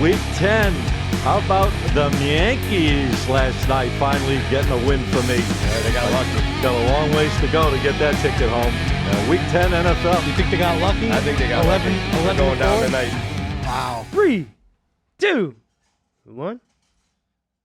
Week 10. How about the Yankees last night finally getting a win for me? Yeah, they got lucky. Got a long ways to go to get that ticket home. Week 10 NFL. You think they got lucky? I think they got 11, lucky. 11 They're going down 4? tonight. Wow. 3, 2, 1.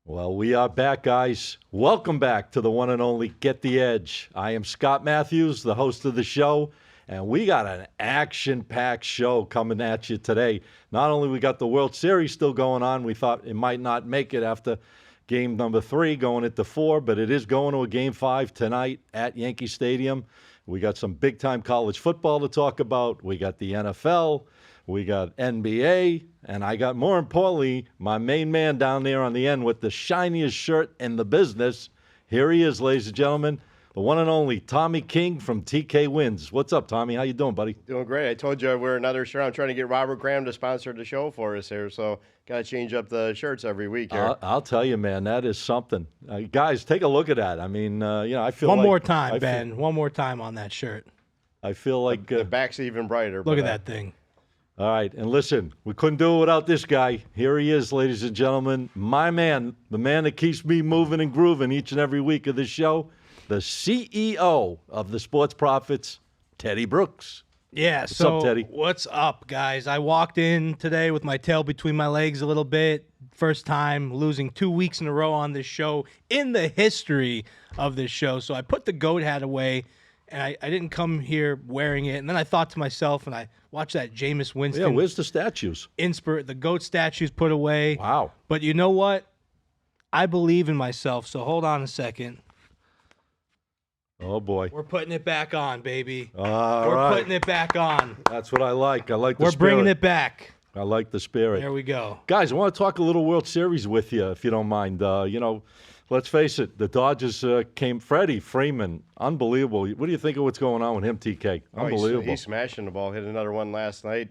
Well, we are back, guys. Welcome back to the one and only Get the Edge. I am Scott Matthews, the host of the show, and we got an action-packed show coming at you today. Not only we got the World Series still going on, we thought it might not make it after game number 3 going into 4, but it is going to a game 5 tonight at Yankee Stadium. We got some big-time college football to talk about. We got the NFL. We got NBA, and I got, more importantly, my main man down there on the end with the shiniest shirt in the business. Here he is, ladies and gentlemen, the one and only Tommy King from TK Wins. What's up, Tommy? How you doing, buddy? Doing great. I told you I wear another shirt. I'm trying to get Robert Graham to sponsor the show for us here, so got to change up the shirts every week here. I'll tell you, man, that is something. Guys, take a look at that. I mean, I feel One like... more time, Ben. One more time on that shirt. I feel like... the back's even brighter. Look at that thing. All right, and listen, we couldn't do it without this guy. Here he is, ladies and gentlemen, my man, the man that keeps me moving and grooving each and every week of this show, the CEO of the Sports Profits, Teddy Brooks. Yeah, What's so up, Teddy? What's up, guys? I walked in today with my tail between my legs a little bit. First time losing 2 weeks in a row on this show in the history of this show. So I put the goat hat away, and I didn't come here wearing it. And then I thought to myself, and I watched that Jameis Winston. Yeah, where's the statues? The goat statues put away. Wow. But you know what? I believe in myself, so hold on a second. Oh, boy. We're putting it back on, baby. All We're right. putting it back on. That's what I like. I like the We're spirit. bringing it back. I like the spirit. There we go. Guys, I want to talk a little World Series with you, if you don't mind. Let's face it, the Dodgers came. Freddie Freeman, unbelievable. What do you think of what's going on with him, TK? Unbelievable. He's smashing the ball. Hit another one last night.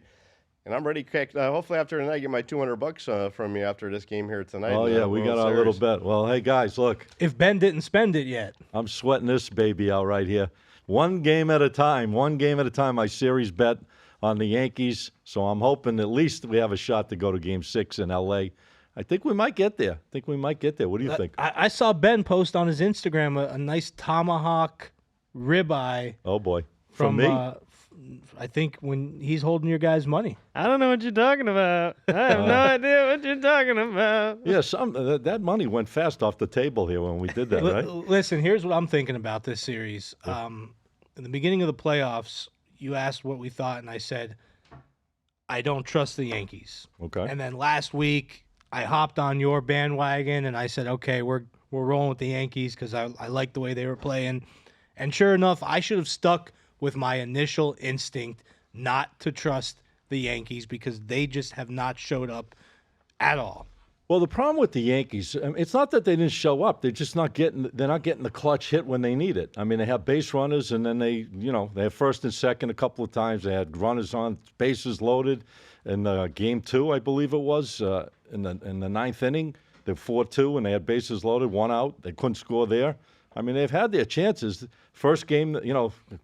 And I'm ready to kick. Hopefully after tonight, I get my $200 from you after this game here tonight. Oh, yeah, we got our little bet. Well, hey, guys, look. If Ben didn't spend it yet. I'm sweating this baby out right here. One game at a time, I series bet on the Yankees. So I'm hoping at least we have a shot to go to Game 6 in L.A. I think we might get there. What do you think? I saw Ben post on his Instagram a nice tomahawk ribeye. Oh, boy. From me? I think when he's holding your guys' money. I don't know what you're talking about. I have no idea what you're talking about. Yeah, that money went fast off the table here when we did that, right? Listen, here's what I'm thinking about this series. In the beginning of the playoffs, you asked what we thought, and I said, I don't trust the Yankees. Okay. And then last week, I hopped on your bandwagon, and I said, okay, we're rolling with the Yankees because I like the way they were playing. And sure enough, I should have stuck with my initial instinct not to trust the Yankees because they just have not showed up at all. Well, the problem with the Yankees, it's not that they didn't show up. They're just not getting the clutch hit when they need it. I mean, they have base runners, and then they have first and second a couple of times. They had runners on, bases loaded in game 2, I believe it was, in the ninth inning. They're 4-2, and they had bases loaded, 1 out. They couldn't score there. I mean, they've had their chances. First game,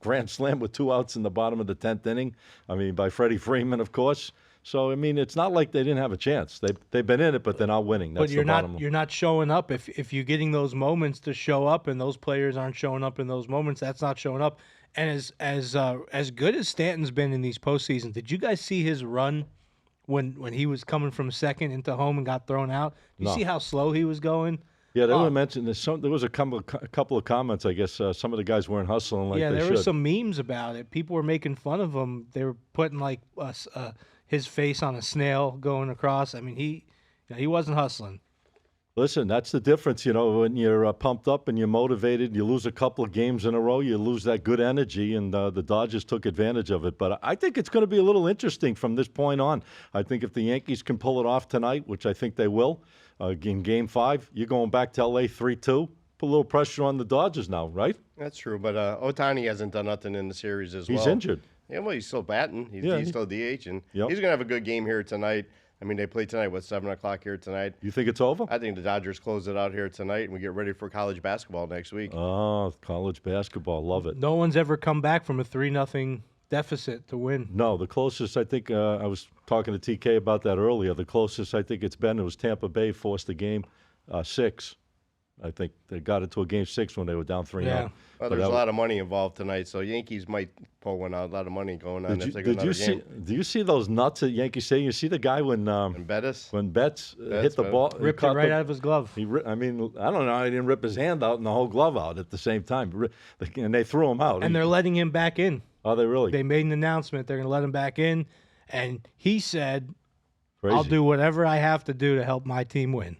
grand slam with 2 outs in the bottom of the 10th inning. I mean, by Freddie Freeman, of course. So, I mean, it's not like they didn't have a chance. They've been in it, but they're not winning. That's but you're the bottom line. You're not showing up. If you're getting those moments to show up, and those players aren't showing up in those moments, that's not showing up. And as good as Stanton's been in these postseasons, did you guys see his run when he was coming from second into home and got thrown out? You see how slow he was going? Yeah, they were mentioning there was a couple of comments. I guess some of the guys weren't hustling like they should. Yeah, there were some memes about it. People were making fun of him. They were putting like his face on a snail going across. I mean, he wasn't hustling. Listen, that's the difference. When you're pumped up and you're motivated, you lose a couple of games in a row, you lose that good energy, and the Dodgers took advantage of it. But I think it's going to be a little interesting from this point on. I think if the Yankees can pull it off tonight, which I think they will, in Game 5, you're going back to L.A. 3-2. Put a little pressure on the Dodgers now, right? That's true, but Ohtani hasn't done nothing in the series as well. He's injured. Yeah, well, he's still batting. He's still DH, and Yep. he's going to have a good game here tonight. I mean, they play tonight, 7 o'clock here tonight. You think it's over? I think the Dodgers close it out here tonight, and we get ready for college basketball next week. Oh, college basketball. Love it. No one's ever come back from a 3-0 deficit to win. No, the closest, I think, I was talking to TK about that earlier. The closest I think it's been, it was Tampa Bay forced the game 6. I think they got it to a game 6 when they were down 3-0. Yeah. Well, there's a lot of money involved tonight, so Yankees might pull one out. A lot of money going on if they go another game. Do you see those nuts at Yankee Stadium? You see the guy when And Bettis? Betts hit the ball, he Ripped it caught right the- out of his glove. I mean, I don't know. He didn't rip his hand out and the whole glove out at the same time, and they threw him out. And they're letting him back in. Are they really? They made an announcement they're going to let him back in, and he said, Crazy. "I'll do whatever I have to do to help my team win."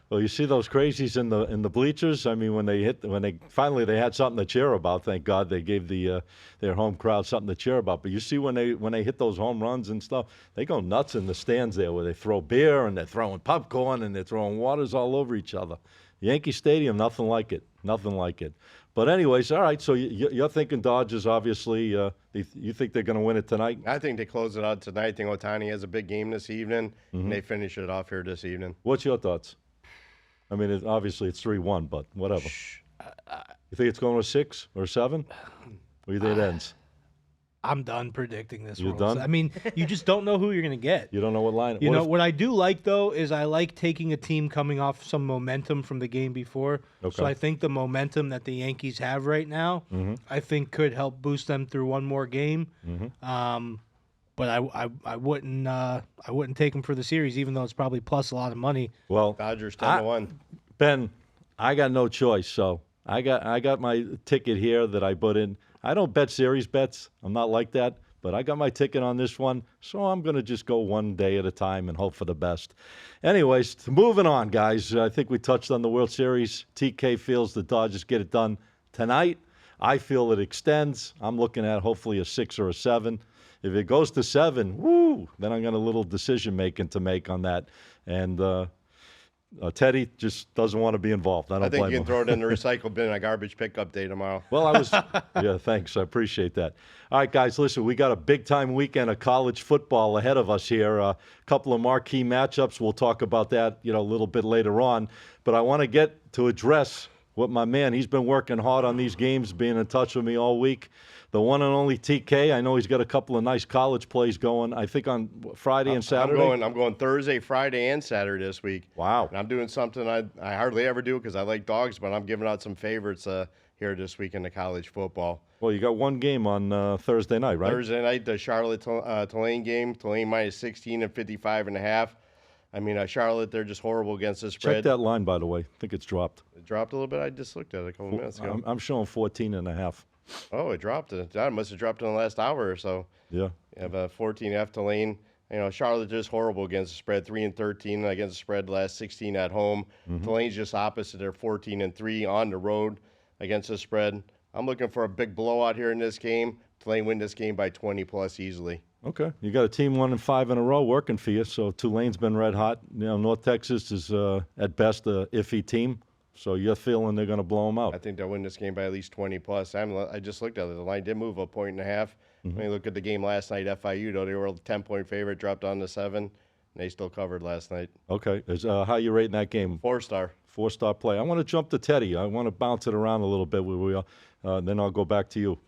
Well, you see those crazies in the bleachers. I mean, when they finally had something to cheer about. Thank God they gave their home crowd something to cheer about. But you see when they hit those home runs and stuff, they go nuts in the stands there where they throw beer and they're throwing popcorn and they're throwing waters all over each other. Yankee Stadium, nothing like it. Nothing like it. But anyways, all right. So you're thinking Dodgers, obviously. You think they're going to win it tonight? I think they close it out tonight. I think Ohtani has a big game this evening, Mm-hmm. and they finish it off here this evening. What's your thoughts? I mean, obviously it's 3-1, but whatever. You think it's going to 6 or 7? Or you think it ends? I'm done predicting this. You're World. done? I mean, you just don't know who you're going to get. You don't know what line. You know, what I do like, though, is I like taking a team coming off some momentum from the game before. Okay. So I think the momentum that the Yankees have right now, I think could help boost them through one more game. But I wouldn't take them for the series, even though it's probably plus a lot of money. Well, Dodgers 10-1. Ben, I got no choice, so I got my ticket here that I put in. I don't bet series bets. I'm not like that, but I got my ticket on this one, so I'm going to just go one day at a time and hope for the best. Anyways, moving on, guys. I think we touched on the World Series. TK feels the Dodgers get it done tonight. I feel it extends. I'm looking at hopefully a 6 or a 7. If it goes to 7, woo, then I got a little decision making to make on that. And Teddy just doesn't want to be involved. I don't I think blame you him. can throw it in the recycle bin on a garbage pickup day tomorrow. Well, yeah, thanks. I appreciate that. All right, guys, listen, we got a big-time weekend of college football ahead of us here. A couple of marquee matchups. We'll talk about that, a little bit later on. But I want to get to address what my man, he's been working hard on these games, being in touch with me all week. The one and only TK. I know he's got a couple of nice college plays going, I think, on Friday and Saturday. I'm going Thursday, Friday, and Saturday this week. Wow. And I'm doing something I hardly ever do because I like dogs, but I'm giving out some favorites here this week in the college football. Well, you got one game on Thursday night, right? Thursday night, the Charlotte Tulane game. Tulane minus 16 and 55.5. I mean, Charlotte, they're just horrible against the spread. Check that line, by the way. I think it's dropped. It dropped a little bit. I just looked at it a couple minutes ago. I'm showing 14.5. Oh, it dropped. It must have dropped in the last hour or so. Yeah. You have a 14F Tulane. Charlotte just horrible against the spread, 3-13 against the spread. Last 16 at home. Tulane's just opposite. They're 14-3 on the road against the spread. I'm looking for a big blowout here in this game. Tulane win this game by 20 plus easily. Okay. You got a team 1-5 in a row working for you. So Tulane's been red hot. North Texas is at best a iffy team. So you're feeling they're going to blow them out. I think they'll win this game by at least 20 plus. I just looked at it. The line did move 1.5 points. When you look at the game last night, FIU, though, they were a 10-point favorite, dropped down to 7, and they still covered last night. Okay. How you rating that game? 4-star. 4-star play. I want to jump to Teddy. I want to bounce it around a little bit. Then I'll go back to you.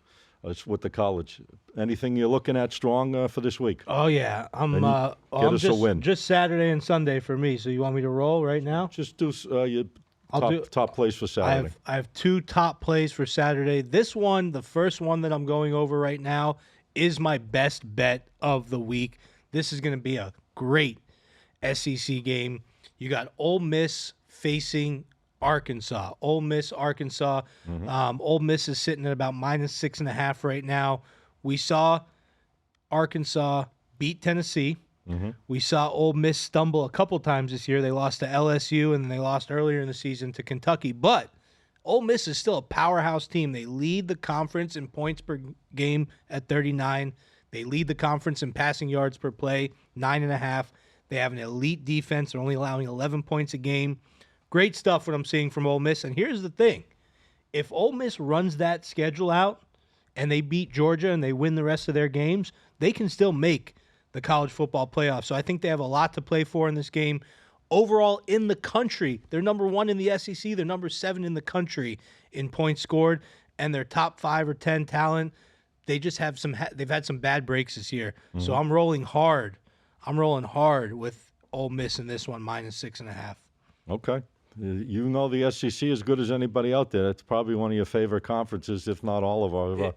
It's with the college. Anything you're looking at strong for this week? Oh yeah, I'm get us a win. just Saturday and Sunday for me. So you want me to roll right now? Just do your I'll top plays for Saturday. I have 2 top plays for Saturday. This one, the first one that I'm going over right now, is my best bet of the week. This is going to be a great SEC game. You got Ole Miss facing Arkansas. Ole Miss, Arkansas. Ole Miss is sitting at about -6.5 right now. We saw Arkansas beat Tennessee. We saw Ole Miss stumble a couple times this year. They lost to LSU, and then they lost earlier in the season to Kentucky. But Ole Miss is still a powerhouse team. They lead the conference in points per game at 39. They lead the conference in passing yards per play, 9.5. They have an elite defense. They're only allowing 11 points a game. Great stuff what I'm seeing from Ole Miss. And here's the thing. If Ole Miss runs that schedule out and they beat Georgia and they win the rest of their games, they can still make the college football playoff. So I think they have a lot to play for in this game. Overall, in the country, they're number 1 in the SEC. They're number 7 in the country in points scored, and their top 5 or 10 talent they just have they've had some bad breaks this year. So I'm rolling hard. I'm rolling hard with Ole Miss in this one, -6.5. Okay. You know the SEC as good as anybody out there. It's probably one of your favorite conferences, if not all of our.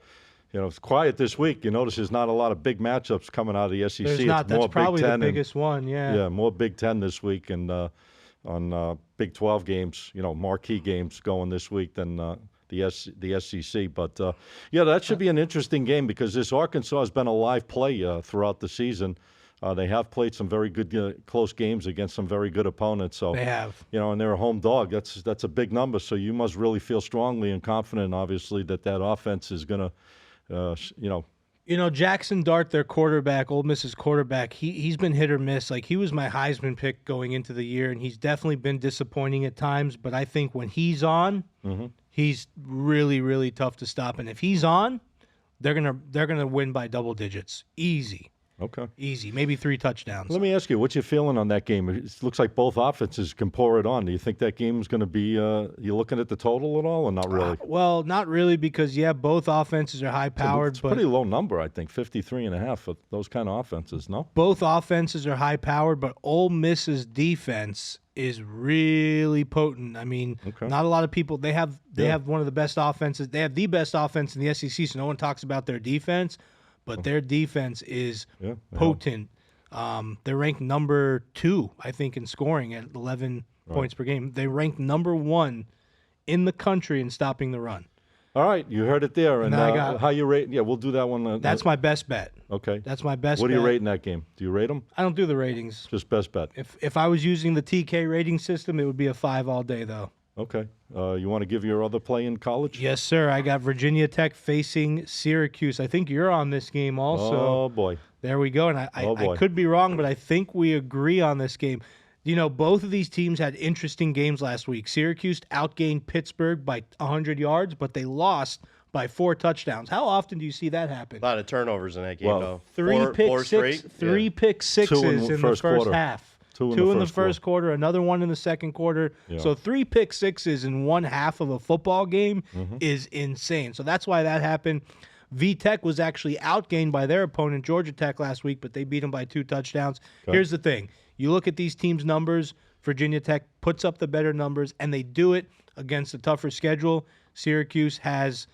It's quiet this week. You notice there's not a lot of big matchups coming out of the SEC. There's It's not. That's more probably Big the Ten biggest one. Yeah. more Big Ten this week, and on Big 12 games, marquee games going this week than the SEC. But that should be an interesting game because this Arkansas has been a live play throughout the season. They have played some very good close games against some very good opponents. So They have. and they're a home dog. That's a big number. So you must really feel strongly and confident, obviously, that offense is going to, Jackson Dart, their quarterback, Ole Miss's quarterback, he's been hit or miss. Like, he was my Heisman pick going into the year, and he's definitely been disappointing at times. But I think when he's on, he's really, really tough to stop. And if he's on, they're gonna win by double digits, easy. Okay. Easy, maybe 3 touchdowns. Let me ask you, what's your feeling on that game? It looks like both offenses can pour it on. Do you think that game is going to be? You looking at the total at all, or not really? Well, not really, because both offenses are high powered. It's a pretty low number, I think, 53.5 for those kind of offenses. No. Both offenses are high powered, but Ole Miss's defense is really potent. I mean, not a lot of people. They have one of the best offenses. They have the best offense in the SEC. So no one talks about their defense. But their defense is potent. They're ranked number 2, I think, in scoring at 11 points per game. They ranked number 1 in the country in stopping the run. All right, you heard it there. And how you rate? Yeah, we'll do that one. That's my best bet. Okay. That's my best bet. What do you rate in that game? Do you rate them? I don't do the ratings. Just best bet. If I was using the TK rating system, it would be a 5 all day, though. Okay. You want to give your other play in college? Yes, sir. I got Virginia Tech facing Syracuse. I think you're on this game also. Oh, boy. There we go. And I could be wrong, but I think we agree on this game. Both of these teams had interesting games last week. Syracuse outgained Pittsburgh by 100 yards, but they lost by 4 touchdowns. How often do you see that happen? A lot of turnovers in that game, though. 3 pick sixes in the first quarter. half. 2 in the first quarter, another one in the second quarter. Yeah. So 3 pick sixes in one half of a football game is insane. So that's why that happened. V-Tech was actually outgained by their opponent, Georgia Tech, last week, but they beat them by 2 touchdowns. Okay. Here's the thing. You look at these teams' numbers, Virginia Tech puts up the better numbers, and they do it against a tougher schedule. Syracuse has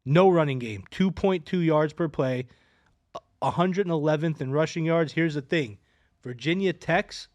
no running game, 2.2 yards per play, 111th in rushing yards. Here's the thing. Virginia Tech's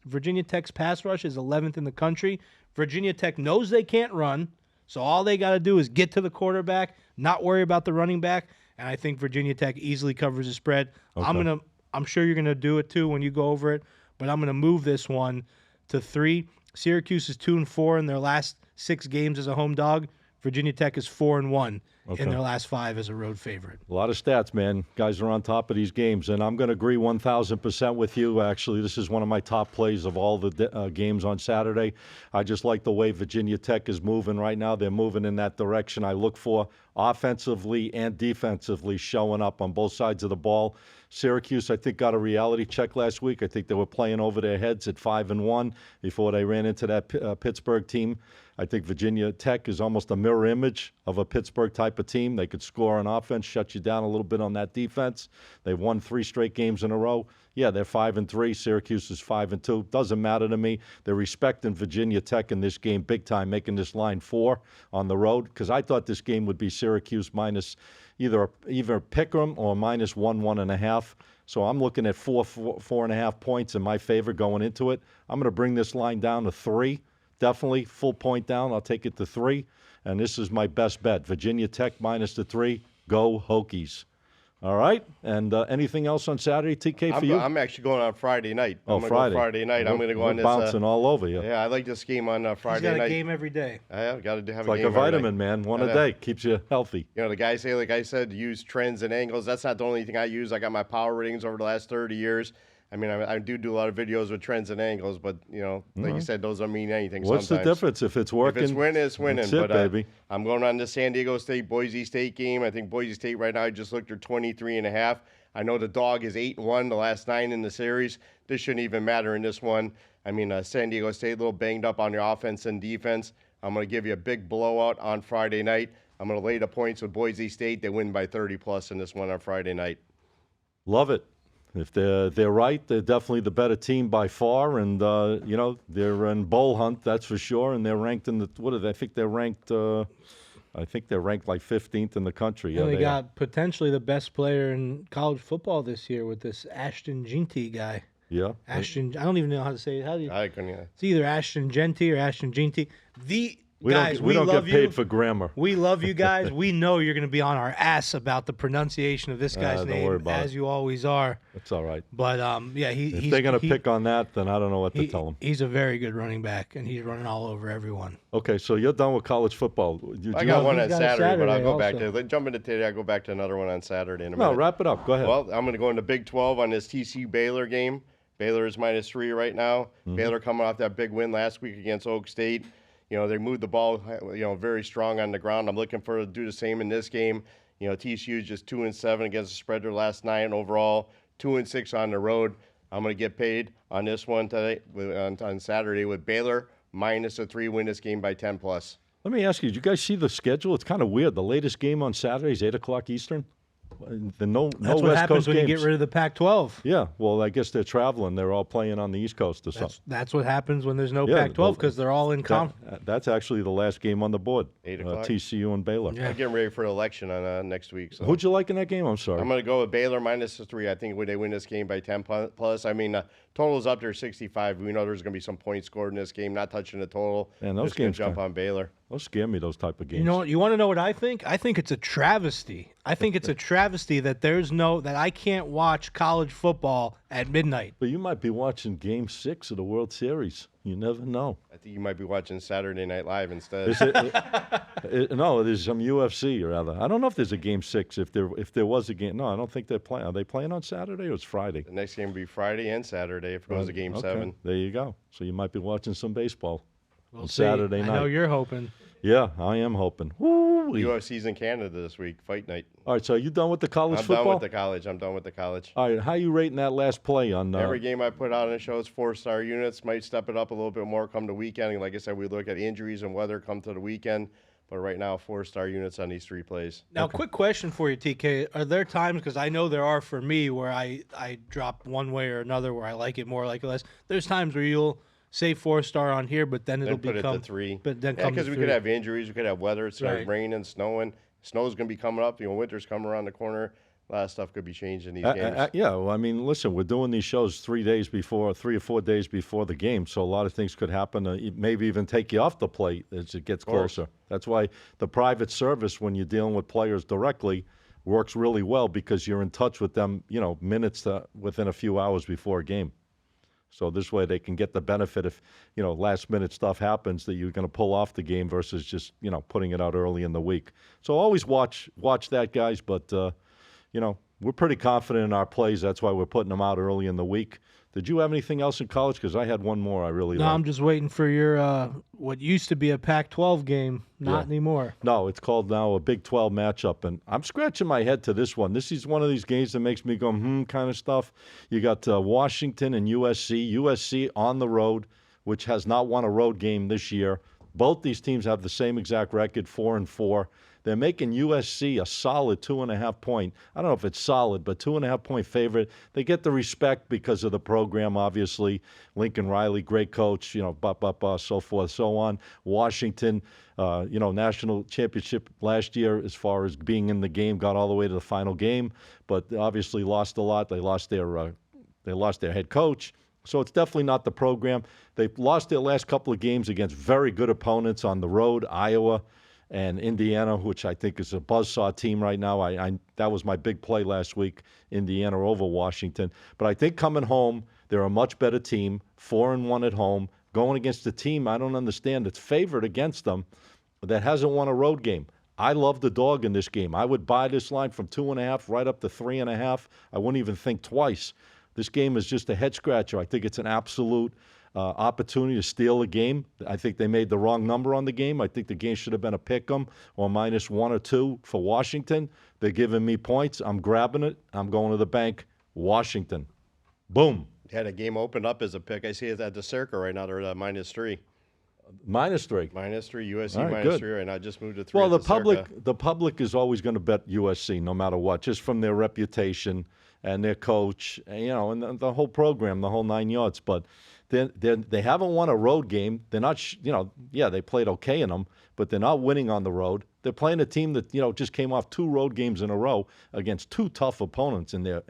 pass rush is 11th in the country. Virginia Tech knows they can't run, so all they got to do is get to the quarterback, not worry about the running back, and I think Virginia Tech easily covers the spread. Okay. I'm sure you're gonna do it too when you go over it, but I'm gonna move this one to 3. Syracuse is 2-4 in their last 6 games as a home dog. Virginia Tech is 4-1 in their last 5 as a road favorite. A lot of stats, man. Guys are on top of these games, and I'm going to agree 1,000% with you. Actually, this is one of my top plays of all the games on Saturday. I just like the way Virginia Tech is moving right now. They're moving in that direction. I look for offensively and defensively showing up on both sides of the ball. Syracuse, I think, got a reality check last week. I think they were playing over their heads at 5-1 before they ran into that Pittsburgh team. I think Virginia Tech is almost a mirror image of a Pittsburgh type of team. They could score on offense, shut you down a little bit on that defense. They've won 3 straight games in a row. Yeah, they're 5-3. Syracuse is 5-2. Doesn't matter to me. They're respecting Virginia Tech in this game big time, making this line 4 on the road, because I thought this game would be Syracuse minus either pick 'em or minus 1.5. So I'm looking at 4.5 points in my favor going into it. I'm going to bring this line down to 3. Definitely full point down. I'll take it to 3. And this is my best bet. Virginia Tech minus the 3. Go Hokies. All right. And anything else on Saturday, TK, for you? I'm actually going on Friday night. Friday night. I'm going to go on this. Bouncing all over you. Yeah, I like this game on Friday night. He's got a game every day. I got to have it's a game. Like a vitamin, man. One a day. Keeps you healthy. The guys say, like I said, use trends and angles. That's not the only thing I use. I got my power ratings over the last 30 years. I mean, I do a lot of videos with trends and angles, but, like you said, those don't mean anything What's sometimes. the difference? If it's working, if it's winning, it's winning. That's it, baby. I'm going on the San Diego State, Boise State game. I think Boise State right now, I just looked at 23.5. I know the dog is 8-1 the last 9 in the series. This shouldn't even matter in this one. I mean, San Diego State a little banged up on their offense and defense. I'm going to give you a big blowout on Friday night. I'm going to lay the points with Boise State. They win by 30+ in this one on Friday night. Love it. If they're right, they're definitely the better team by far, and they're in bowl hunt, that's for sure. And they're ranked in the what are they? I think they're ranked. I think they're ranked like 15th in the country. And they they got potentially the best player in college football this year with this Ashton Jeanty guy. Yeah. Ashton, I don't even know how to say it. How do you? I couldn't. It's either Ashton Jeanty or Ashton Jeanty. We Guys, don't get love paid you. for grammar. We love you guys. We know you're going to be on our ass about the pronunciation of this guy's don't name, worry about as it. you always are. It's all right. But yeah, If they're going to pick on that, then I don't know what to tell them. He's a very good running back, and he's running all over everyone. Okay, so you're done with college football. I got one he's on got a Saturday, but I'll Saturday go back also. to jump into today. I'll go back to another one on Saturday in a No, minute. wrap it up. Go ahead. Well, I'm going to go into Big 12 on this TCU Baylor game. Baylor is -3 right now. Baylor coming off that big win last week against Oak State. They moved the ball, very strong on the ground. I'm looking for to do the same in this game. TCU is just 2-7 against the spread their last 9 overall, 2-6 on the road. I'm going to get paid on this one today on Saturday with Baylor -3, win this game by 10+. Let me ask you, did you guys see the schedule? It's kind of weird. The latest game on Saturday is 8 o'clock Eastern. No That's what West happens Coast when games. you get rid of the Pac-12. Yeah, well, I guess they're traveling. They're all playing on the East Coast or something. That's what happens when there's no Yeah, Pac-12 because they're all in That's actually the last game on the board. 8 o'clock? TCU and Baylor. Yeah. I'm getting ready for the election on next week. So. Who'd you like in that game? I'm sorry. I'm going to go with Baylor -3. I think they win this game by 10+. I mean, total is up there 65. We know there's going to be some points scored in this game. Not touching the total. Man, those Just gonna games jump on Baylor. Those scare me, those type of games. You know what? You want to know what I think? I think it's a travesty. I think it's a travesty that that I can't watch college football at midnight. But you might be watching Game 6 of the World Series. You never know. I think you might be watching Saturday Night Live instead. Is no, there's some UFC or other. I don't know if there's a Game 6. If there was a game, no, I don't think they're playing. Are they playing on Saturday or it's Friday? The next game will be Friday and Saturday if it goes to Game Okay, 7. there you go. So you might be watching some baseball We'll on see. Saturday night. I know you're hoping. Yeah, I am hoping. Woo! UFC's in Canada this week, fight night. All right, so are you done with the college I'm football? done with the college. I'm done with the college. All right, how you rating that last play on Every game I put out on the show is 4-star units. Might step it up a little bit more come the weekend. And like I said, we look at injuries and weather come to the weekend. But right now, 4-star units on these 3 plays. Now, quick question for you, TK. Are there times, because I know there are for me, where I drop one way or another, where I like it more, like it less. There's times where you'll say 4-star on here, but then it'll Then put become it to 3. But then Yeah, because we could have injuries. We could have weather. It started Right. raining, snowing. Snow's going to be coming up. Winter's coming around the corner. A lot of stuff could be changed in these games. Yeah, well, I mean, listen, we're doing these shows 3 or 4 days before the game, so a lot of things could happen. Maybe even take you off the plate as it gets closer. That's why the private service, when you're dealing with players directly, works really well because you're in touch with them, minutes within a few hours before a game. So this way they can get the benefit if, last minute stuff happens that you're going to pull off the game versus just, putting it out early in the week. So always watch that, guys. But, we're pretty confident in our plays. That's why we're putting them out early in the week. Did you have anything else in college? Because I had one more I really No, liked. I'm just waiting for your what used to be a Pac-12 game. Not Yeah. anymore. No, it's called now a Big 12 matchup, and I'm scratching my head to this one. This is one of these games that makes me go, kind of stuff. You got Washington and USC. USC on the road, which has not won a road game this year. Both these teams have the same exact record, 4-4. They're making USC a solid 2.5 point. I don't know if it's solid, but 2.5 point favorite. They get the respect because of the program, obviously. Lincoln Riley, great coach, so forth, so on. Washington, national championship last year as far as being in the game, got all the way to the final game, but obviously lost a lot. They lost their head coach. So it's definitely not the program. They've lost their last couple of games against very good opponents on the road, Iowa and Indiana, which I think is a buzzsaw team right now. That was my big play last week, Indiana over Washington. But I think coming home, they're a much better team, 4-1 at home, going against a team I don't understand that's favored against them that hasn't won a road game. I love the dog in this game. I would buy this line from 2.5 right up to 3.5. I wouldn't even think twice. This game is just a head scratcher. I think it's an absolute opportunity to steal a game. I think they made the wrong number on the game. I think the game should have been a pick 'em or -1 or 2 for Washington. They're giving me points. I'm grabbing it. I'm going to the bank. Washington. Boom. Had a game opened up as a pick. I see it at the Circa right now. They're at -3. -3. -3, USC All right, minus good. 3, and I just moved to 3. Well, at Circa. the public is always going to bet USC no matter what, just from their reputation and their coach, and, and the whole program, the whole 9 yards. But they haven't won a road game. They're not, they played okay in them, but they're not winning on the road. They're playing a team that just came off 2 road games in a row against 2 tough opponents in their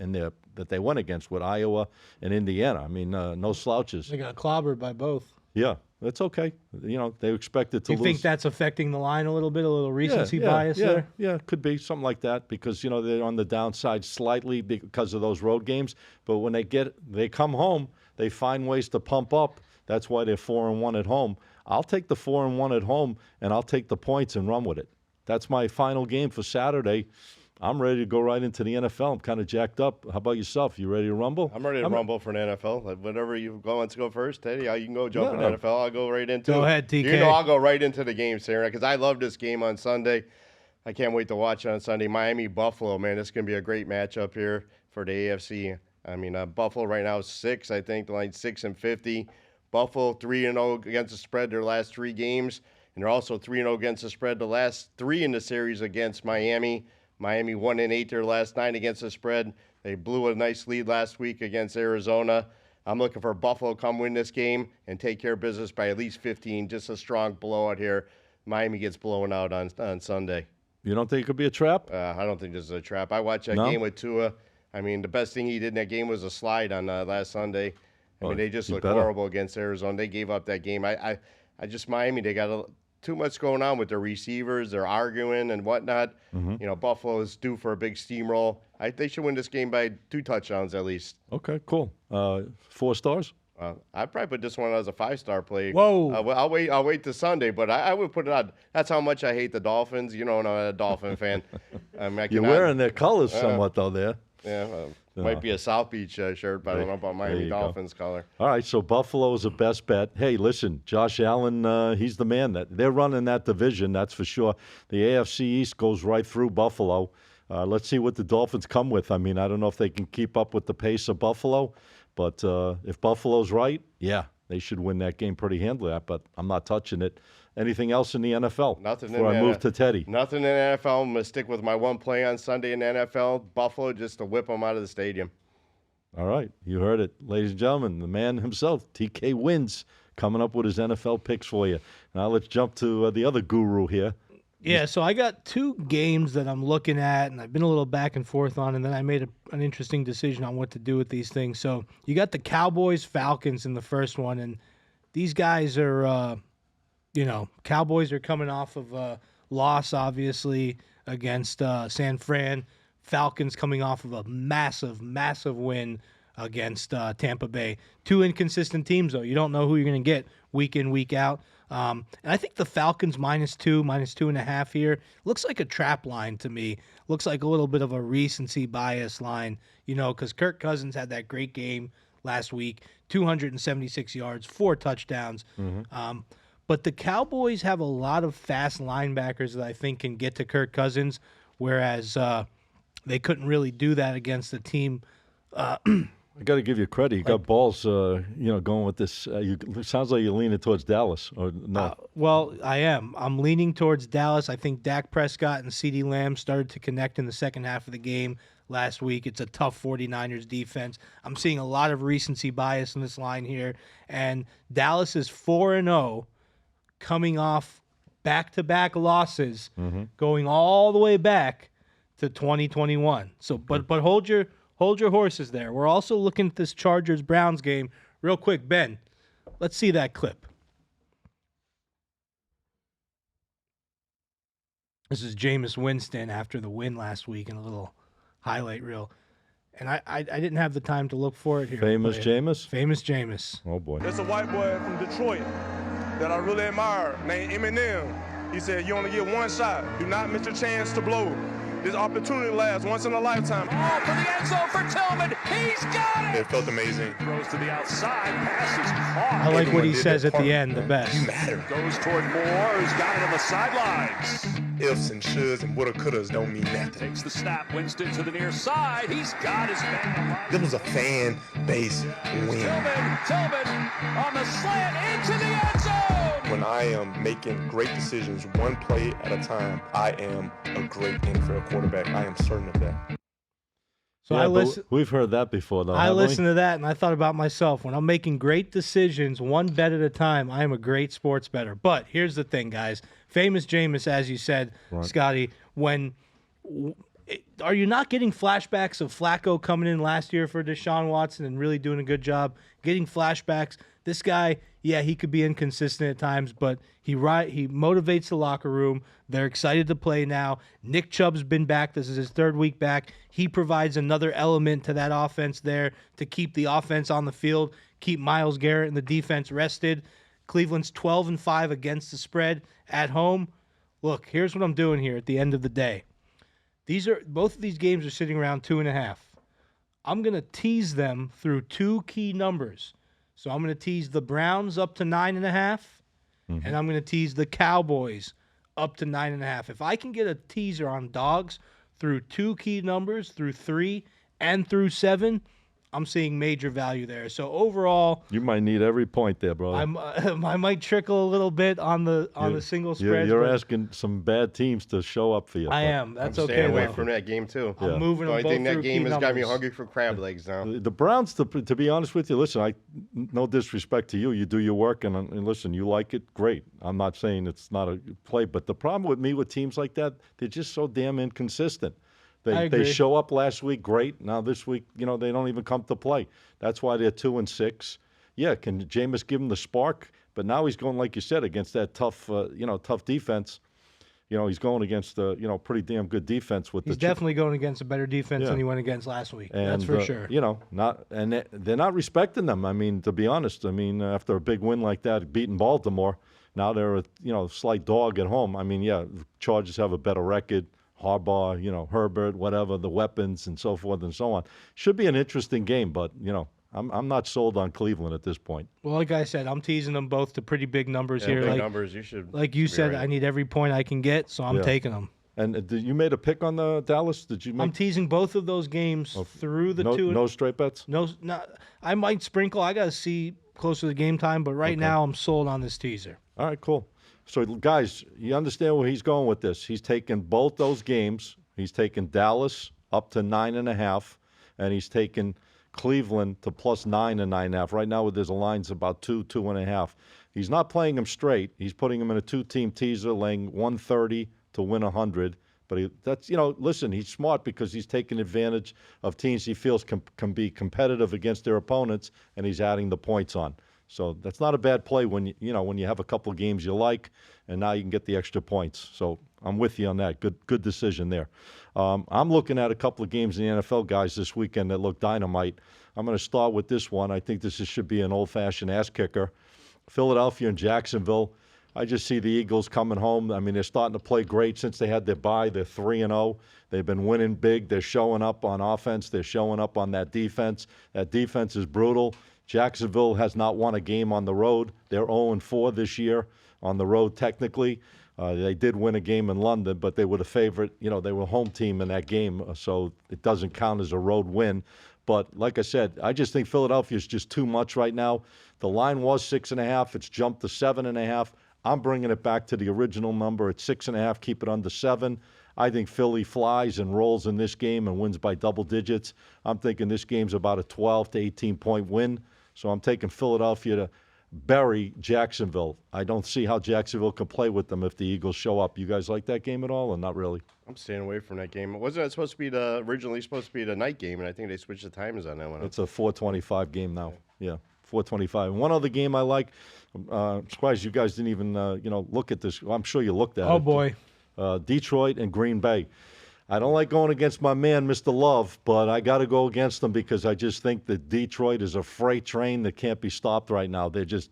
that they went against with Iowa and Indiana. I mean, no slouches. They got clobbered by both. Yeah, that's okay. They expected to You lose. think that's affecting the line a little bit, a little recency bias there? Yeah, could be something like that because they're on the downside slightly because of those road games. But when they come home, they find ways to pump up. That's why they're 4-1 at home. I'll take the 4-1 at home, and I'll take the points and run with it. That's my final game for Saturday. I'm ready to go right into the NFL. I'm kind of jacked up. How about yourself? You ready to rumble? I'm ready to rumble for an NFL. Like, whatever you want to go first, Teddy. You can go jump in Yeah. NFL. I'll go right into. Go ahead, TK. I'll go right into the game, Sarah, because I love this game on Sunday. I can't wait to watch it on Sunday. Miami Buffalo, man, this is gonna be a great matchup here for the AFC. I mean, Buffalo right now is 6. I think the line's 6-50. Buffalo 3-0 against the spread their last 3 games, and they're also 3-0 against the spread the last 3 in the series against Miami. Miami 1-8 their last 9 against the spread. They blew a nice lead last week against Arizona. I'm looking for Buffalo to come win this game and take care of business by at least 15. Just a strong blowout here. Miami gets blown out on Sunday. You don't think it could be a trap? I don't think this is a trap. I watched that No? game with Tua. I mean, the best thing he did in that game was a slide on last Sunday. I mean, they just looked horrible against Arizona. They gave up that game. I just Miami. They got too much going on with their receivers. They're arguing and whatnot. Buffalo is due for a big steamroll. They should win this game by 2 touchdowns at least. Okay, cool. 4 stars? I'd probably put this one as a 5-star play. Whoa. I'll wait till Sunday, but I would put it on. That's how much I hate the Dolphins. I'm a Dolphin fan. You're wearing their colors somewhat, though, there. Yeah, might be a South Beach shirt, but I don't know about Miami Dolphins color. All right, so Buffalo is the best bet. Hey, listen, Josh Allen, he's the man. They're running that division, that's for sure. The AFC East goes right through Buffalo. Let's see what the Dolphins come with. I mean, I don't know if they can keep up with the pace of Buffalo, but if Buffalo's right, yeah, they should win that game pretty handily. But I'm not touching it. Anything else in the NFL? Nothing. Before I move to Teddy. Nothing in the NFL. I'm going to stick with my one play on Sunday in the NFL. Buffalo, just to whip them out of the stadium. All right, you heard it. Ladies and gentlemen, the man himself, TK Wins, coming up with his NFL picks for you. Now let's jump to the other guru here. Yeah, so I got 2 games that I'm looking at, and I've been a little back and forth on, and then I made an interesting decision on what to do with these things. So you got the Cowboys-Falcons in the first one, and these guys are, Cowboys are coming off of a loss, obviously, against San Fran. Falcons coming off of a massive, massive win against Tampa Bay. 2 inconsistent teams, though. You don't know who you're going to get week in, week out. And I think the Falcons -2, -2.5 here looks like a trap line to me. Looks like a little bit of a recency bias line, because Kirk Cousins had that great game last week, 276 yards, 4 touchdowns. But the Cowboys have a lot of fast linebackers that I think can get to Kirk Cousins, whereas they couldn't really do that against the team. I got to give you credit. You got balls, going with this. It sounds like you're leaning towards Dallas, or no? Well, I am. I'm leaning towards Dallas. I think Dak Prescott and CeeDee Lamb started to connect in the second half of the game last week. It's a tough 49ers defense. I'm seeing a lot of recency bias in this line here. And Dallas is 4-0, coming off back-to-back losses, going all the way back to 2021. So, but hold your horses there. We're also looking at this Chargers-Browns game. Real quick, Ben, let's see that clip. This is Jameis Winston after the win last week in a little highlight reel. And I didn't have the time to look for it here. Famous Jameis? Famous Jameis. Oh, boy. There's a white boy from Detroit that I really admire named Eminem. He said, you only get one shot. Do not miss your chance to blow. This opportunity lasts once in a lifetime. Oh, for the end zone for Tillman. He's got it. It felt amazing. Throws to the outside. Pass is caught. I like what he says at the end the best. Goes toward Moore, who's got it on the sidelines. Ifs and shoulds and woulda, couldas don't mean nothing. Takes the snap. Winston to the near side. He's got his man. This was a fan base win. Tillman on the slant into the end zone. when I am making great decisions one play at a time, I am a great NFL quarterback. I am certain of that. So Yeah, I but listen. we've heard that before, though. I haven't we? listened to that and I thought about myself. When I'm making great decisions, one bet at a time, I am a great sports bettor. But here's the thing, guys. Famous Jameis, as you said, Scotty, are you not getting flashbacks of Flacco coming in last year for Deshaun Watson and really doing a good job? Getting flashbacks. This guy, yeah, he could be inconsistent at times, but he motivates the locker room. They're excited to play now. Nick Chubb's been back. This is his 3rd week back. He provides another element to that offense there to keep the offense on the field, keep Myles Garrett and the defense rested. Cleveland's 12-5 against the spread at home. Look, here's what I'm doing here at the end of the day. Both of these games are sitting around 2.5. I'm going to tease them through 2 key numbers. So I'm going to tease the Browns up to 9.5, and I'm going to tease the Cowboys up to 9.5. If I can get a teaser on dogs through 2 key numbers, through 3 and through 7, I'm seeing major value there. So overall, You might need every point there, brother. I might trickle a little bit on the single spreads. You're but asking some bad teams to show up for you. I but am. That's I'm okay. staying away though. from that game too. I'm moving The them only both thing that through game key has got me numbers. hungry for crab legs now. The Browns, to be honest with you, listen, no disrespect to you. You do your work, and listen, you like it, great. I'm not saying it's not a play, but the problem with me with teams like that, they're just so damn inconsistent. I They agree. show up last week, great. Now this week, they don't even come to play. That's why they're 2-6. Yeah, can Jameis give him the spark? But now he's going, like you said, against that tough defense. He's going against pretty damn good defense with He's the definitely going against a better defense Yeah. than he went against last week. and, That's for sure. They're not respecting them. I mean, to be honest, after a big win like that, beating Baltimore, now they're a slight dog at home. I mean, yeah, the Chargers have a better record. Harbaugh, Herbert, whatever, the weapons and so forth and so on. Should be an interesting game, but I'm not sold on Cleveland at this point. Well, like I said, I'm teasing them both to pretty big numbers Yeah, here. big Like, numbers. You should. like you be said, right. I need every point I can get, so I'm Yeah. taking them. And you made a pick on the Dallas? Did you make I'm teasing both of those games through the two. no straight bets? No, not. I might sprinkle. I got to see closer to the game time, but right now I'm sold on this teaser. All right, cool. So, guys, you understand where he's going with this. He's taken both those games. He's taken Dallas up to 9.5, and he's taken Cleveland to +9 and 9.5. Right now, there's a line's about 2.5. He's not playing them straight. He's putting them in a 2-team teaser, laying 130 to win 100. But listen, he's smart because he's taking advantage of teams he feels can be competitive against their opponents, and he's adding the points on. So that's not a bad play when you have a couple of games you like, and now you can get the extra points. So I'm with you on that. Good decision there. I'm looking at a couple of games in the NFL, guys, this weekend that look dynamite. I'm going to start with this one. I think this should be an old-fashioned ass kicker. Philadelphia and Jacksonville. I just see the Eagles coming home. I mean, they're starting to play great since they had their bye. They're 3-0. They've been winning big. They're showing up on offense. They're showing up on that defense. That defense is brutal. Jacksonville has not won a game on the road. They're 0-4 this year on the road technically. They did win a game in London, but they were the favorite. They were home team in that game, so it doesn't count as a road win. But like I said, I just think Philadelphia is just too much right now. The line was 6.5. It's jumped to 7.5. I'm bringing it back to the original number at 6.5. Keep it under 7. I think Philly flies and rolls in this game and wins by double digits. I'm thinking this game's about a 12 to 18-point win. So I'm taking Philadelphia to bury Jacksonville. I don't see how Jacksonville can play with them if the Eagles show up. You guys like that game at all or not really? I'm staying away from that game. Wasn't it originally supposed to be the night game, and I think they switched the times on that one. It's a 4:25 game now. Yeah, 4:25. One other game I like. I'm surprised you guys didn't even look at this. Well, I'm sure you looked at it. Oh boy, Detroit and Green Bay. I don't like going against my man, Mr. Love, but I got to go against them because I just think that Detroit is a freight train that can't be stopped right now. They're just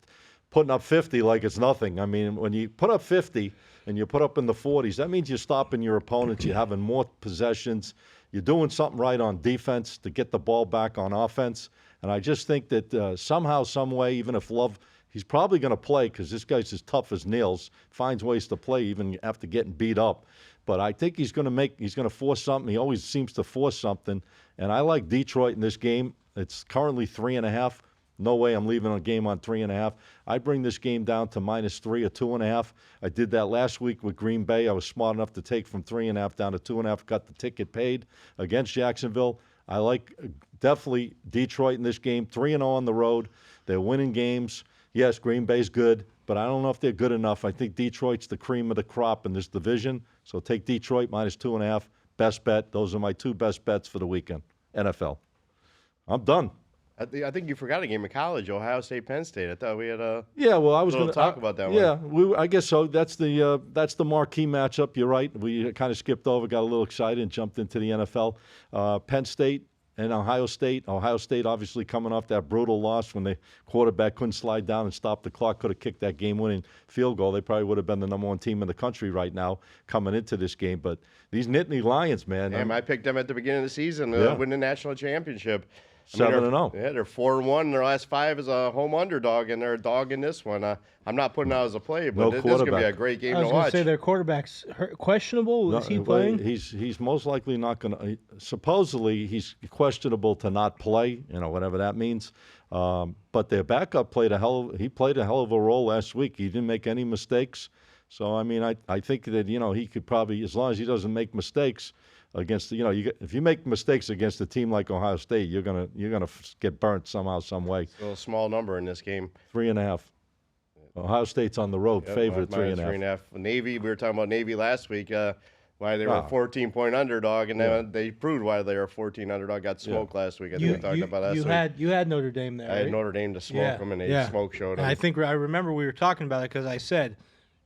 putting up 50 like it's nothing. I mean, when you put up 50 and you put up in the 40s, that means you're stopping your opponents. You're having more possessions. You're doing something right on defense to get the ball back on offense. And I just think that somehow, some way, even if Love, he's probably going to play because this guy's as tough as nails, finds ways to play even after getting beat up. But I think he's going to force something. He always seems to force something. And I like Detroit in this game. It's currently 3.5. No way I'm leaving a game on 3.5. I bring this game down to -3 or 2.5. I did that last week with Green Bay. I was smart enough to take from 3.5 down to 2.5, got the ticket paid against Jacksonville. I like definitely Detroit in this game, 3-0 on the road. They're winning games. Yes, Green Bay's good, but I don't know if they're good enough. I think Detroit's the cream of the crop in this division. So take Detroit -2.5. Best bet. Those are my two best bets for the weekend. NFL. I'm done. I think you forgot a game of college, Ohio State, Penn State. I thought we had a Yeah, well, I was going to talk about that one. Yeah, I guess so. That's the marquee matchup. You're right. We kind of skipped over, got a little excited, and jumped into the NFL. Penn State and Ohio State. Ohio State obviously coming off that brutal loss when the quarterback couldn't slide down and stop the clock, could have kicked that game-winning field goal. They probably would have been the number one team in the country right now coming into this game. But these Nittany Lions, man. I picked them at the beginning of the season to win the national championship. 7-0. Yeah, they're 4-1. Their last 5 as a home underdog, and they're a dog in this one. I'm not putting out as a play, but this is going to be a great game to watch. I was going to say their quarterback's questionable. Is he playing? He's most likely not going to. Supposedly, he's questionable to not play. Whatever that means. But their backup played a hell of a role last week. He didn't make any mistakes. So I mean, I think that he could probably, as long as he doesn't make mistakes against if you make mistakes against a team like Ohio State, you're gonna get burnt somehow, some way. Still a small number in this game. 3.5. Ohio State's on the road, favorite 3.5. 3.5. Navy, we were talking about Navy last week. Why they were a 14-point underdog, and then they proved why they were a 14 underdog. Got smoked last week. I think we talked about last week. You had Notre Dame there. I had right? Notre Dame to smoke them, and they smoke showed them. And I remember we were talking about it because I said,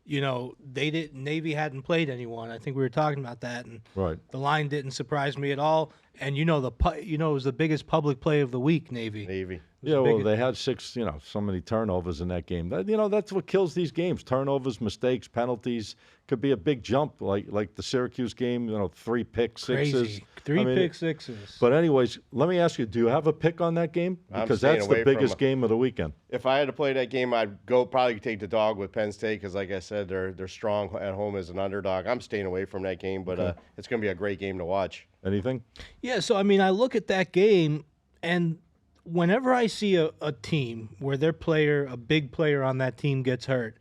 Navy hadn't played anyone. I think we were talking about that, and the line didn't surprise me at all. And it was the biggest public play of the week, Navy. Yeah, well, they had 6, so many turnovers in that game. That's what kills these games: turnovers, mistakes, penalties. Could be a big jump, like the Syracuse game. 3 pick sixes, Crazy. Pick sixes. But anyways, let me ask you: do you have a pick on that game? Because that's the biggest game of the weekend. If I had to play that game, I'd probably take the dog with Penn State because, like I said, they're strong at home as an underdog. I'm staying away from that game, but it's going to be a great game to watch. Anything? Yeah. So I mean, I look at that game, and whenever I see a team where a big player on that team gets hurt,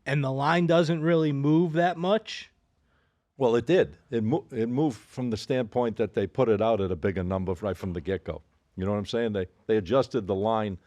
and the line doesn't really move that much. Well, it did. It moved from the standpoint that they put it out at a bigger number right from the get-go. You know what I'm saying? They adjusted the line.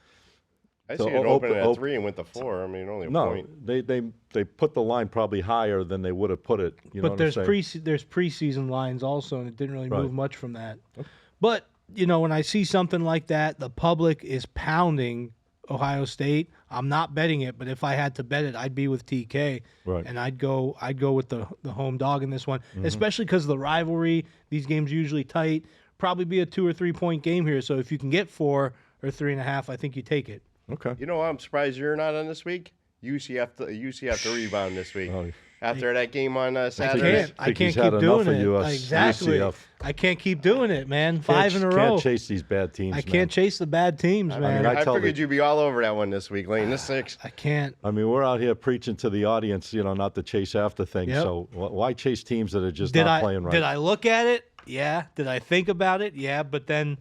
I see it open at 3 and went to 4. I mean, only a point. They put the line probably higher than they would have put it. But there's preseason lines also, and it didn't really move much from that. Okay. But when I see something like that, the public is pounding Ohio State. I'm not betting it, but if I had to bet it, I'd be with TK, and I'd go with the home dog in this one, especially because of the rivalry. These games are usually tight. Probably be a 2 or 3 point game here. So if you can get 4 or 3.5, I think you take it. Okay. I'm surprised you're not on this week. UCF to rebound this week. After that game on Saturday. I can't keep doing it. Exactly. UCF. I can't keep doing it, man. 5 in a row. Can't chase these bad teams. I can't chase the bad teams, man. I figured you'd be all over that one this week, Lane. This 6. I can't. I mean, we're out here preaching to the audience, not to chase after things. Yep. So why chase teams that are just not playing right? Did I look at it? Yeah. Did I think about it? Yeah. But then.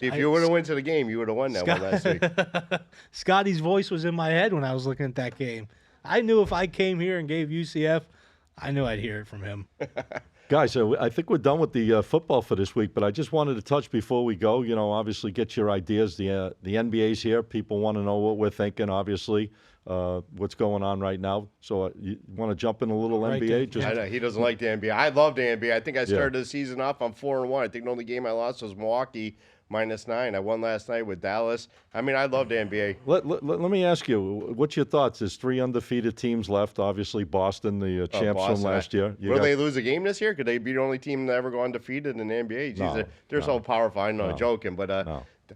See, if you would have went to the game, you would have won that one last week. Scotty's voice was in my head when I was looking at that game. I knew if I came here and gave UCF, I knew I'd hear it from him. Guys, I think we're done with the football for this week, but I just wanted to touch before we go. Obviously get your ideas. The NBA's here. People want to know what we're thinking, obviously, what's going on right now. So you want to jump in a little NBA? I know, he doesn't like the NBA. I love the NBA. I think I started the season off on 4-1. I think the only game I lost was Milwaukee. -9. I won last night with Dallas. I mean, I love the NBA. Let me ask you, what's your thoughts? There's 3 undefeated teams left. Obviously, Boston, the champs from last year. Will they lose a game this year? Could they be the only team to ever go undefeated in the NBA? They're so powerful. I'm not joking, but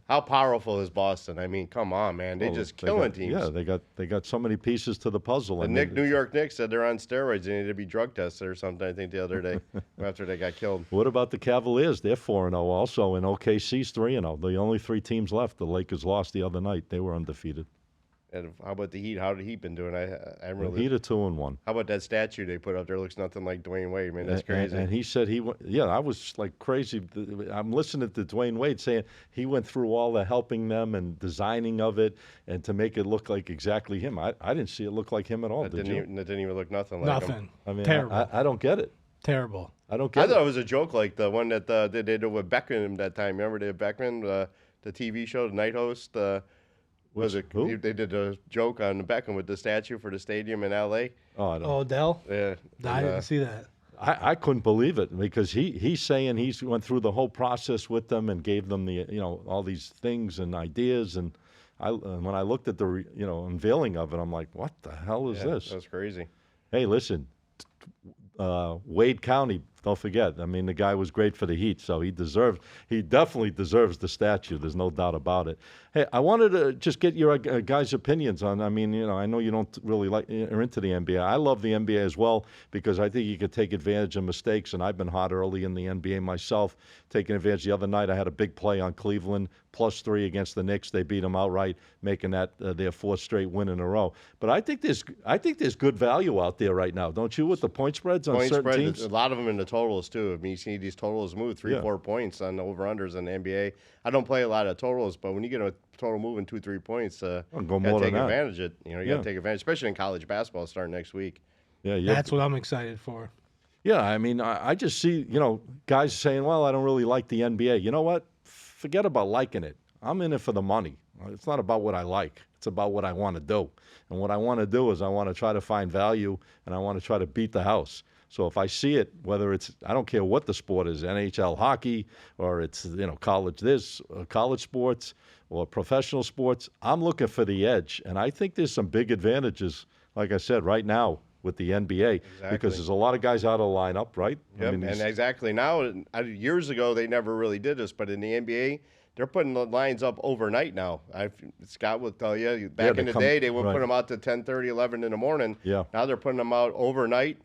how powerful is Boston? I mean, come on, man. They're just killing teams. Yeah, they got so many pieces to the puzzle. The New York Knicks said they're on steroids. They need to be drug tested or something, I think, the other day after they got killed. What about the Cavaliers? They're 4-0 also, and OKC's 3-0. The only 3 teams left. The Lakers lost the other night. They were undefeated. And how about the Heat? How did the Heat been doing? I The really. Heat are 2-1. How about that statue they put up there? Looks nothing like Dwayne Wade. Man, that's crazy. And he said he went. Yeah, I was like crazy. I'm listening to Dwayne Wade saying he went through all the helping them and designing of it, and to make it look like exactly him. I didn't see it look like him at all. that Did didn't you? even, that didn't even look nothing like him. Nothing. I mean, Terrible. I don't get it. Terrible. I don't I get thought it. it was a joke, like the one that they did with Beckman that time. Remember the Beckman, the TV show, the night host. Was it? Who? They did a joke on Beckham with the statue for the stadium in L.A. Oh, I don't. Oh, Odell? Yeah, I didn't see that. I couldn't believe it because he's saying he's went through the whole process with them and gave them the all these things and ideas, and when I looked at the unveiling of it, I'm like, what the hell is this? That's crazy. Hey, listen, Wade County, don't forget. I mean, the guy was great for the Heat, so he definitely deserves the statue. There's no doubt about it. Hey, I wanted to just get your guys' opinions on. I mean, I know you don't really are into the NBA. I love the NBA as well because I think you could take advantage of mistakes. And I've been hot early in the NBA myself, taking advantage. The other night, I had a big play on Cleveland +3 against the Knicks. They beat them outright, making that their 4th straight win in a row. But I think there's good value out there right now, don't you? With the point spreads on certain teams. A lot of them in the totals too. I mean, you see these totals move 3-4 points on the over-unders in the NBA. I don't play a lot of totals, but when you get a total moving 2-3 points, Go you more gotta than take that. advantage of it. You gotta take advantage, especially in college basketball starting next week. Yeah, That's what I'm excited for. Yeah, I mean, I just see, guys saying, well, I don't really like the NBA. You know what? Forget about liking it. I'm in it for the money. It's not about what I like. It's about what I want to do. And what I want to do is I want to try to find value, and I want to try to beat the house. So if I see it, whether it's, I don't care what the sport is, NHL hockey, or it's, college this, college sports, or professional sports, I'm looking for the edge. And I think there's some big advantages, like I said, right now with the NBA, because there's a lot of guys out of the lineup, right? Yep, and exactly. Now, years ago, they never really did this, but in the NBA, they're putting the lines up overnight now. Scott will tell you, back in the day, they would put them out to 10:30, 11 in the morning. Yeah. Now they're putting them out overnight.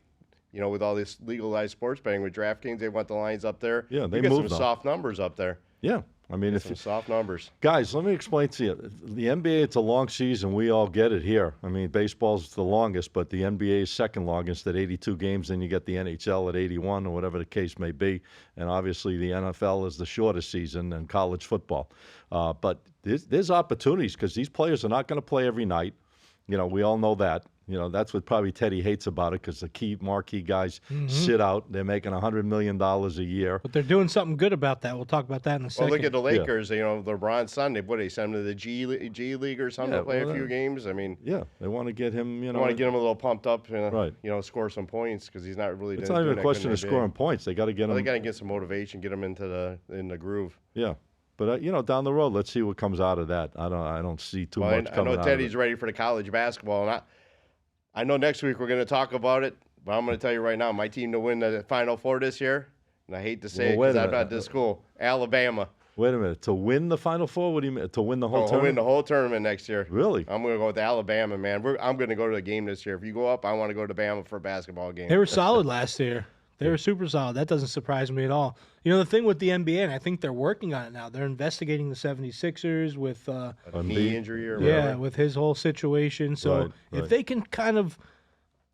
With all this legalized sports betting with DraftKings, they want the lines up there. Yeah, they you get moved some them. soft numbers up there. Yeah. I mean, if Some soft numbers. Guys, let me explain to you. The NBA, it's a long season. We all get it here. I mean, baseball's the longest, but the NBA is second longest at 82 games. Then you get the NHL at 81 or whatever the case may be. And obviously the NFL is the shortest season and college football. But there's opportunities because these players are not going to play every night. We all know that. That's what probably Teddy hates about it because the marquee guys sit out. They're making $100 million a year. But they're doing something good about that. We'll talk about that in a second. Well, look at the Lakers. LeBron's son, they send him to the G League or something to play a few games. I mean, yeah, they want to get him, They want to get him a little pumped up, right. Score some points because he's not really It's doing not even that a question good of in the scoring NBA. points. They got to get him. They got to get some motivation, get him in the groove. Yeah. But down the road, let's see what comes out of that. I don't see too much I coming know out Teddy's of it. ready for the college basketball, and I know next week we're going to talk about it, but I'm going to tell you right now, my team to win the Final Four this year, and I hate to say it Well, wait because a I'm minute. not this cool, Alabama. Wait a minute. To win the Final Four? What do you mean? To win the whole Win tournament? the whole tournament next year. Really? I'm going to go with Alabama, man. I'm going to go to the game this year. If you go up, I want to go to Bama for a basketball game. They were solid last year. They were super solid. That doesn't surprise me at all. The thing with the NBA, and I think they're working on it now, they're investigating the 76ers with a knee injury or yeah, whatever. with his whole situation. So Right, if right. they can kind of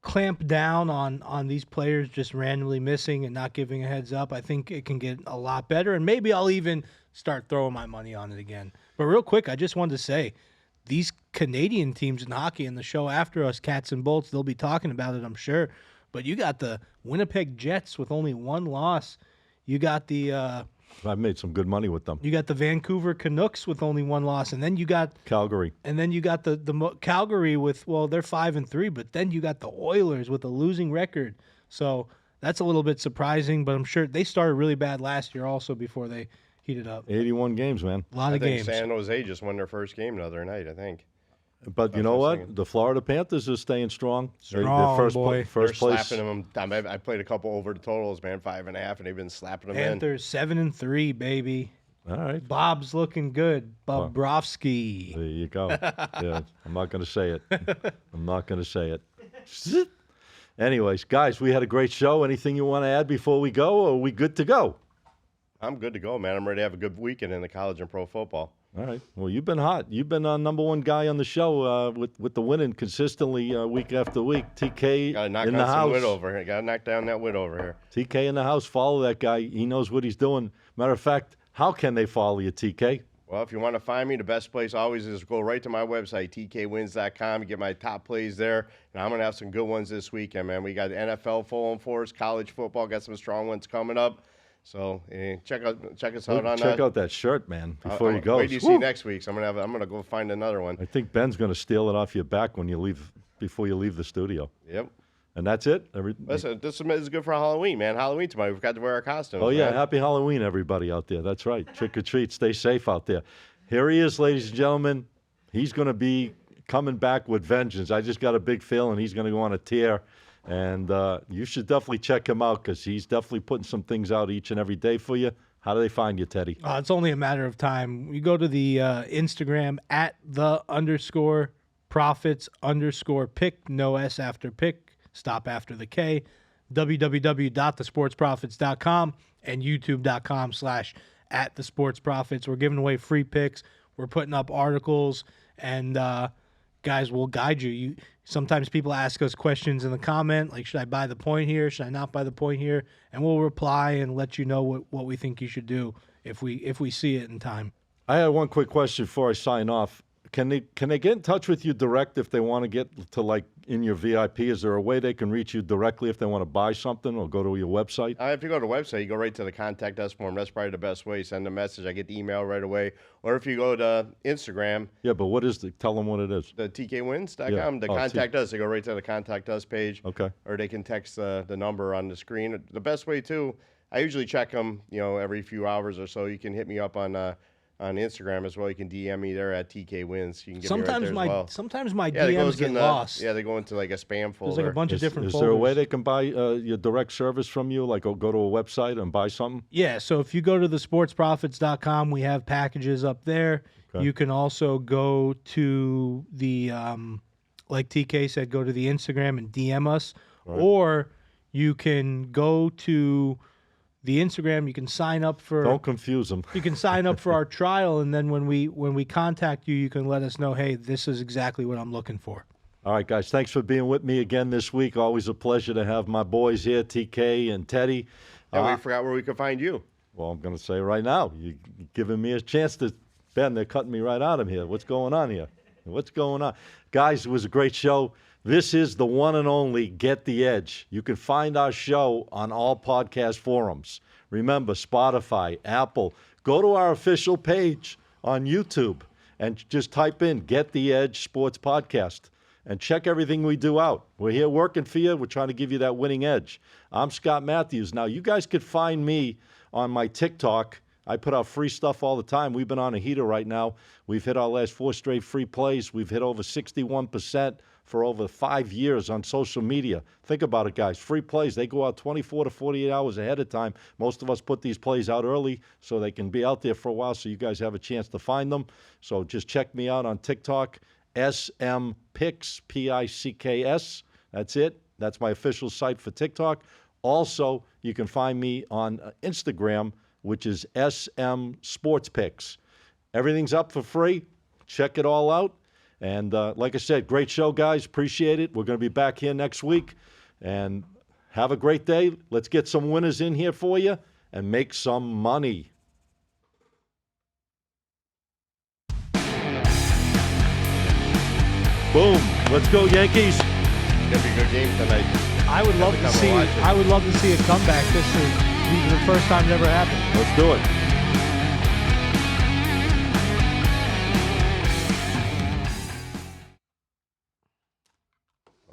clamp down on these players just randomly missing and not giving a heads up, I think it can get a lot better. And maybe I'll even start throwing my money on it again. But real quick, I just wanted to say, these Canadian teams in hockey in the show after us, Cats and Bolts, they'll be talking about it, I'm sure. But you got the Winnipeg Jets with only one loss. You got the I've made some good money with them. Vancouver Canucks with only one loss, and then you got Calgary. the Calgary with, well, they're 5-3, but then you got the Oilers with a losing record. So that's a little bit surprising, but I'm sure they started really bad last year also before they heated up. 81 games, man. A lot I of think games. San Jose just won their first game the other night, I think. But you know what? The Florida Panthers are staying strong. Strong, They're boy. First They're place. slapping them. I played a couple over the totals, man, 5.5, and they've been slapping them in. Panthers 7-3, baby. All right. Bob's looking good. Bobrovsky. There you go. Yeah, I'm not going to say it. I'm not going to say it. Anyways, guys, we had a great show. Anything you want to add before we go, or are we good to go? I'm good to go, man. I'm ready to have a good weekend in the college and pro football. All right. Well, you've been hot. You've been number one guy on the show with the winning consistently week after week. TK Got to knock in on the some house. wood over here. Got to knock down that wood over here. TK in the house. Follow that guy. He knows what he's doing. Matter of fact, how can they follow you, TK? Well, if you want to find me, the best place always is go right to my website, tkwins.com. Get my top plays there. And I'm going to have some good ones this weekend, man. We got NFL full on force, college football, got some strong ones coming up. So check us out on that. Check out that shirt, man, before you go. Wait till you see next week. So I'm gonna go find another one. I think Ben's going to steal it off your back when you leave, before you leave the studio. Yep. And that's it? Listen, this is good for Halloween, man. Halloween tomorrow. We've got to wear our costumes. Oh, yeah. man. Happy Halloween, everybody out there. That's right. Trick or treat. Stay safe out there. Here he is, ladies and gentlemen. He's going to be coming back with vengeance. I just got a big feeling he's going to go on a tear. And you should definitely check him out because he's definitely putting some things out each and every day for you. How do they find you, Teddy? It's only a matter of time. You go to the Instagram at @the_profits_pick, no S after pick, stop after the K, www.thesportsprofits.com, and youtube.com/@thesportsprofits. We're giving away free picks. We're putting up articles, and guys will guide you. Sometimes people ask us questions in the comment, like, should I buy the point here? Should I not buy the point here? And we'll reply and let you know what we think you should do if we see it in time. I had one quick question before I sign off. Can they get in touch with you direct if they want to get to, like, in your VIP? Is there a way they can reach you directly if they want to buy something or go to your website? If you go to the website, you go right to the contact us form. That's probably the best way. Send a message. I get the email right away. Or if you go to Instagram. Yeah, but what is tell them what it is. The tkwins.com. Yeah. The contact us. They go right to the contact us page. Okay. Or they can text the number on the screen. The best way, too, I usually check them, every few hours or so. You can hit me up on Instagram as well. You can DM me there at tkwins. You can get me right there as well. Sometimes my DMs get lost. Yeah, they go into like a spam folder. There's like a bunch of different Is folders. there a way they can buy your direct service from you, like go to a website and buy something? Yeah, so if you go to thesportsprofits.com, we have packages up there. Okay. You can also go to the, like TK said, go to the Instagram and DM us. Right. Or you can go to the Instagram. You can sign up for. Don't confuse them. You can sign up for our trial, and then when we contact you, you can let us know, hey, this is exactly what I'm looking for. All right, guys, thanks for being with me again this week. Always a pleasure to have my boys here, TK and Teddy. We forgot where we could find you. Well, I'm going to say right now, you're giving me a chance to, Ben, they're cutting me right out of here. What's going on here? What's going on? Guys, it was a great show. This is the one and only Get the Edge. You can find our show on all podcast forums. Remember, Spotify, Apple. Go to our official page on YouTube and just type in Get the Edge Sports Podcast and check everything we do out. We're here working for you. We're trying to give you that winning edge. I'm Scott Matthews. Now, you guys could find me on my TikTok. I put out free stuff all the time. We've been on a heater right now. We've hit our last 4 straight free plays. We've hit over 61% for over 5 years on social media. Think about it, guys. Free plays, they go out 24 to 48 hours ahead of time. Most of us put these plays out early so they can be out there for a while so you guys have a chance to find them. So just check me out on TikTok, SMPicks, P-I-C-K-S. That's it. That's my official site for TikTok. Also, you can find me on Instagram, which is SM Sports Picks. Everything's up for free. Check it all out. And like I said, great show, guys. Appreciate it. We're going to be back here next week. And have a great day. Let's get some winners in here for you and make some money. Boom. Let's go, Yankees. It's gonna be a good game tonight. I would love to see a comeback. These are the first time it ever happened. Let's do it.